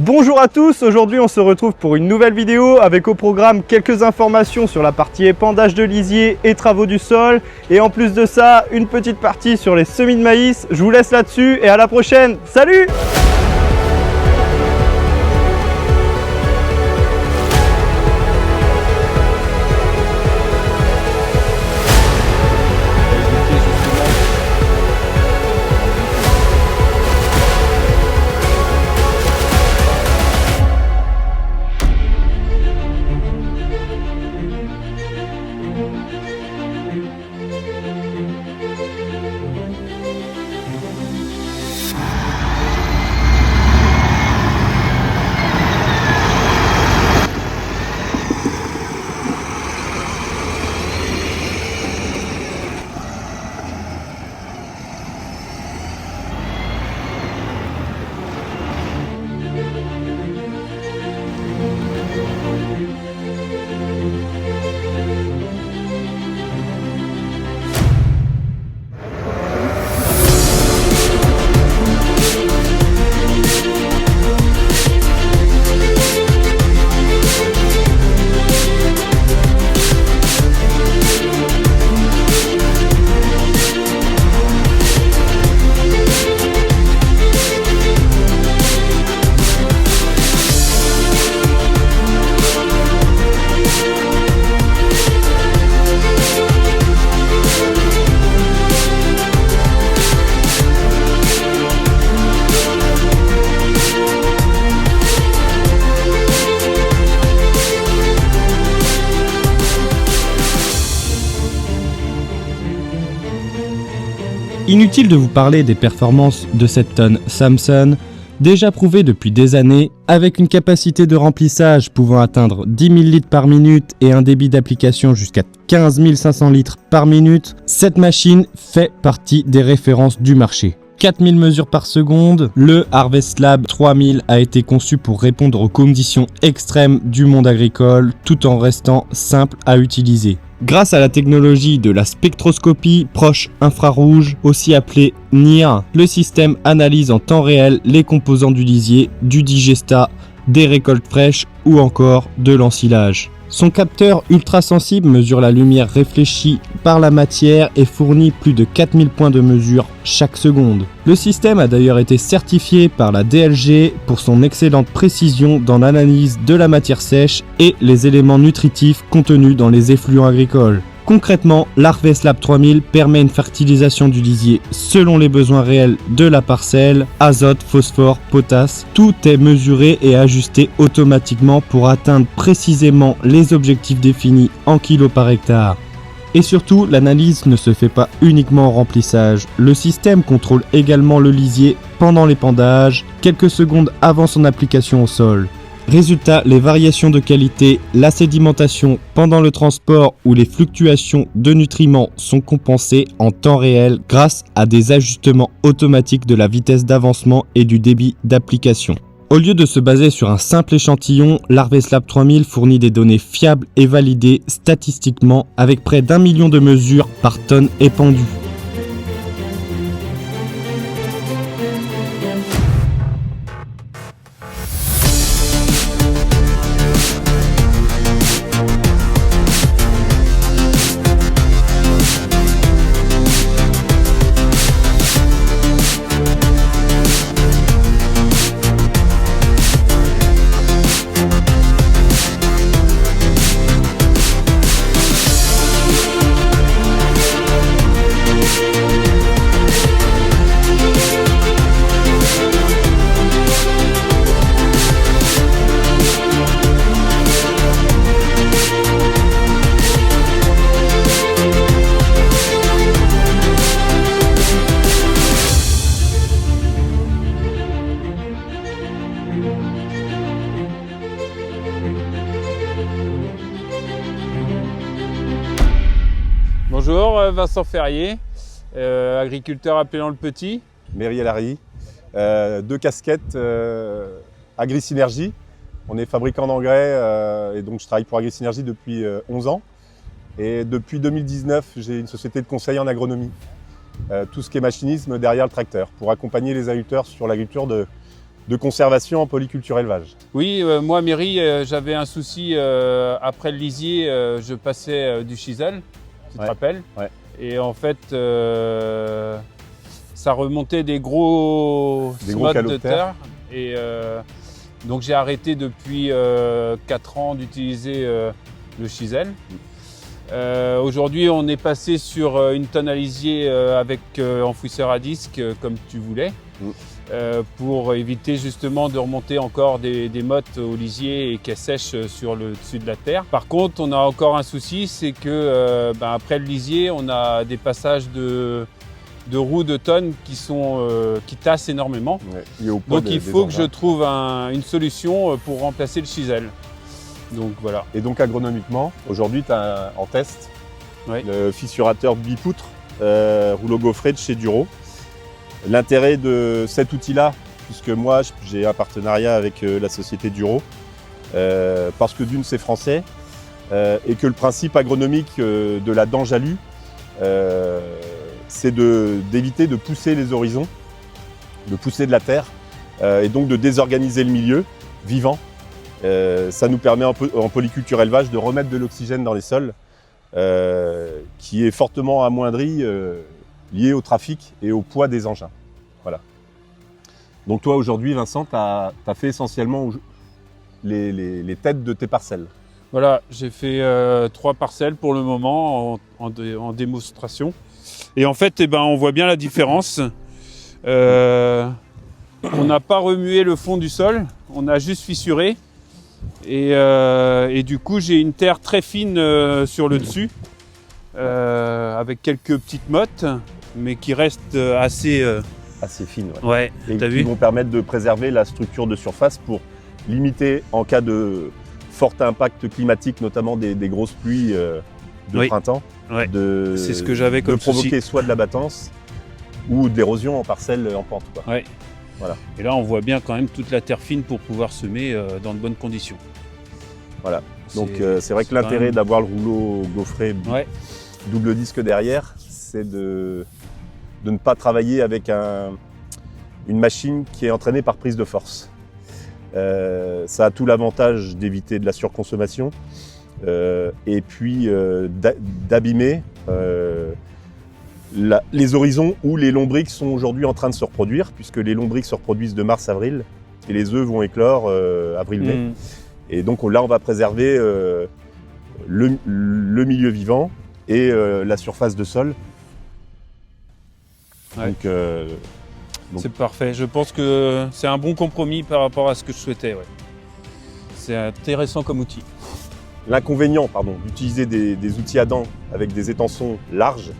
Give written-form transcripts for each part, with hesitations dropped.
Bonjour à tous, aujourd'hui on se retrouve pour une nouvelle vidéo avec au programme quelques informations sur la partie épandage de lisier et travaux du sol. Et en plus de ça, une petite partie sur les semis de maïs. Je vous laisse là-dessus et à la prochaine. Salut! Inutile de vous parler des performances de cette tonne Samson, déjà prouvée depuis des années, avec une capacité de remplissage pouvant atteindre 10 000 litres par minute et un débit d'application jusqu'à 15 500 litres par minute, cette machine fait partie des références du marché. 4000 mesures par seconde, le Harvest-Lab 3000 a été conçu pour répondre aux conditions extrêmes du monde agricole tout en restant simple à utiliser. Grâce à la technologie de la spectroscopie proche infrarouge, aussi appelée NIR, le système analyse en temps réel les composants du lisier, du digestat, des récoltes fraîches ou encore de l'ensilage. Son capteur ultra-sensible mesure la lumière réfléchie par la matière et fournit plus de 4000 points de mesure chaque seconde. Le système a d'ailleurs été certifié par la DLG pour son excellente précision dans l'analyse de la matière sèche et les éléments nutritifs contenus dans les effluents agricoles. Concrètement, l'Harvest-Lab 3000 permet une fertilisation du lisier selon les besoins réels de la parcelle, azote, phosphore, potasse. Tout est mesuré et ajusté automatiquement pour atteindre précisément les objectifs définis en kilos par hectare. Et surtout, l'analyse ne se fait pas uniquement en remplissage. Le système contrôle également le lisier pendant l'épandage, quelques secondes avant son application au sol. Résultat, les variations de qualité, la sédimentation pendant le transport ou les fluctuations de nutriments sont compensées en temps réel grâce à des ajustements automatiques de la vitesse d'avancement et du débit d'application. Au lieu de se baser sur un simple échantillon, l'Harvest-Lab 3000 fournit des données fiables et validées statistiquement avec près d'1 million de mesures par tonne épandue. Bonjour, Vincent Ferrier, agriculteur à Pélan-le-Petit. Mairie Larry, 2 casquettes AgriSynergie. On est fabricant d'engrais et donc je travaille pour AgriSynergie depuis 11 ans. Et depuis 2019, j'ai une société de conseil en agronomie. Tout ce qui est machinisme derrière le tracteur pour accompagner les agriculteurs sur l'agriculture de de conservation en polyculture élevage. Oui, moi, Méry, j'avais un souci. Après le lisier, je passais du chisel, tu te rappelles? Ouais. Et en fait, ça remontait des gros mottes de terre. Et donc, j'ai arrêté depuis 4 ans d'utiliser le chisel. Aujourd'hui, on est passé sur une tonne à lisier avec enfouisseur à disque, comme tu voulais. Pour éviter justement de remonter encore des mottes au lisier et qu'elles sèchent sur le dessus de la terre. Par contre, on a encore un souci, c'est que après le lisier, on a des passages de roues de tonnes qui tassent énormément. Ouais, donc il faut que je trouve une solution pour remplacer le chisel. Donc voilà. Et donc agronomiquement, aujourd'hui tu as en test le fissurateur bipoutre rouleau gaufré de chez Duro. L'intérêt de cet outil-là, puisque moi j'ai un partenariat avec la société Duro, parce que d'une c'est français, et que le principe agronomique de la dent jalue, c'est d'éviter de pousser les horizons, de pousser de la terre, et donc de désorganiser le milieu vivant. Ça nous permet en polyculture élevage de remettre de l'oxygène dans les sols, qui est fortement amoindri lié au trafic et au poids des engins. Voilà. Donc toi aujourd'hui Vincent, tu as fait essentiellement les têtes de tes parcelles. Voilà, j'ai fait 3 parcelles pour le moment en démonstration. Et en fait, on voit bien la différence. On n'a pas remué le fond du sol, on a juste fissuré. Et du coup, j'ai une terre très fine sur le dessus, avec quelques petites mottes, mais qui restent assez fines. Ouais, et t'as qui vu vont permettre de préserver la structure de surface pour limiter en cas de fort impact climatique, notamment des grosses pluies de printemps, c'est ce que j'avais comme de provoquer souci. soit de l'abattance ou de l'érosion en parcelle en pente. Ouais. Voilà. Et là, on voit bien quand même toute la terre fine pour pouvoir semer dans de bonnes conditions. Voilà. Donc c'est vrai que l'intérêt d'avoir le rouleau gaufré double disque derrière, c'est de ne pas travailler avec une machine qui est entraînée par prise de force. Ça a tout l'avantage d'éviter de la surconsommation et puis d'abîmer les horizons où les lombrics sont aujourd'hui en train de se reproduire, puisque les lombrics se reproduisent de mars-avril et les œufs vont éclore avril-mai. Et donc là, on va préserver le milieu vivant et la surface de sol. Ouais. Donc c'est parfait. Je pense que c'est un bon compromis par rapport à ce que je souhaitais. Ouais. C'est intéressant comme outil. L'inconvénient d'utiliser des outils à dents avec des étançons larges,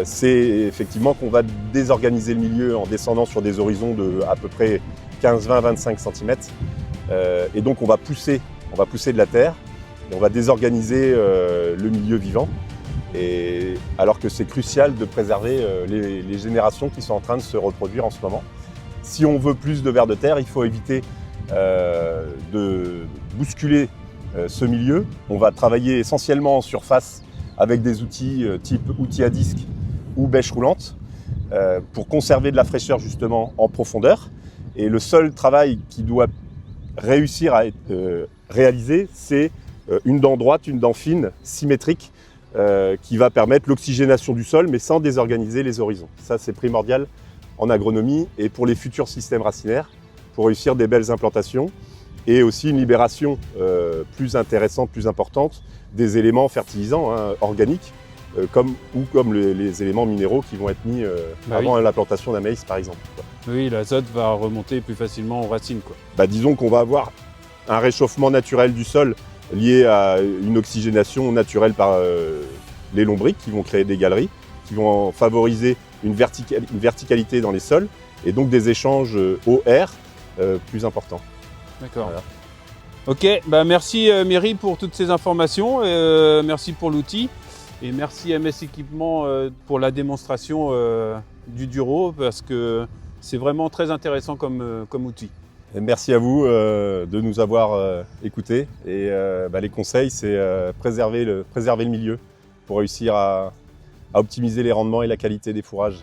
c'est effectivement qu'on va désorganiser le milieu en descendant sur des horizons de à peu près 15, 20, 25 cm. Et donc on va pousser de la terre et on va désorganiser le milieu vivant. Et alors que c'est crucial de préserver les générations qui sont en train de se reproduire en ce moment. Si on veut plus de vers de terre, il faut éviter de bousculer ce milieu. On va travailler essentiellement en surface avec des outils type outils à disque ou bêche roulante pour conserver de la fraîcheur justement en profondeur. Et le seul travail qui doit réussir à être réalisé, c'est une dent droite, une dent fine, symétrique, qui va permettre l'oxygénation du sol, mais sans désorganiser les horizons. Ça, c'est primordial en agronomie et pour les futurs systèmes racinaires, pour réussir des belles implantations et aussi une libération plus intéressante, plus importante des éléments fertilisants organiques, comme les éléments minéraux qui vont être mis avant l'implantation d'un maïs, par exemple. Oui, l'azote va remonter plus facilement aux racines. Disons qu'on va avoir un réchauffement naturel du sol lié à une oxygénation naturelle par les lombrics qui vont créer des galeries, qui vont favoriser une verticalité dans les sols et donc des échanges eau-air plus importants. D'accord. Voilà. Ok, merci Méry pour toutes ces informations, merci pour l'outil et merci MS Équipement pour la démonstration du Duro parce que c'est vraiment très intéressant comme outil. Et merci à vous de nous avoir écoutés et les conseils c'est préserver le milieu pour réussir à optimiser les rendements et la qualité des fourrages.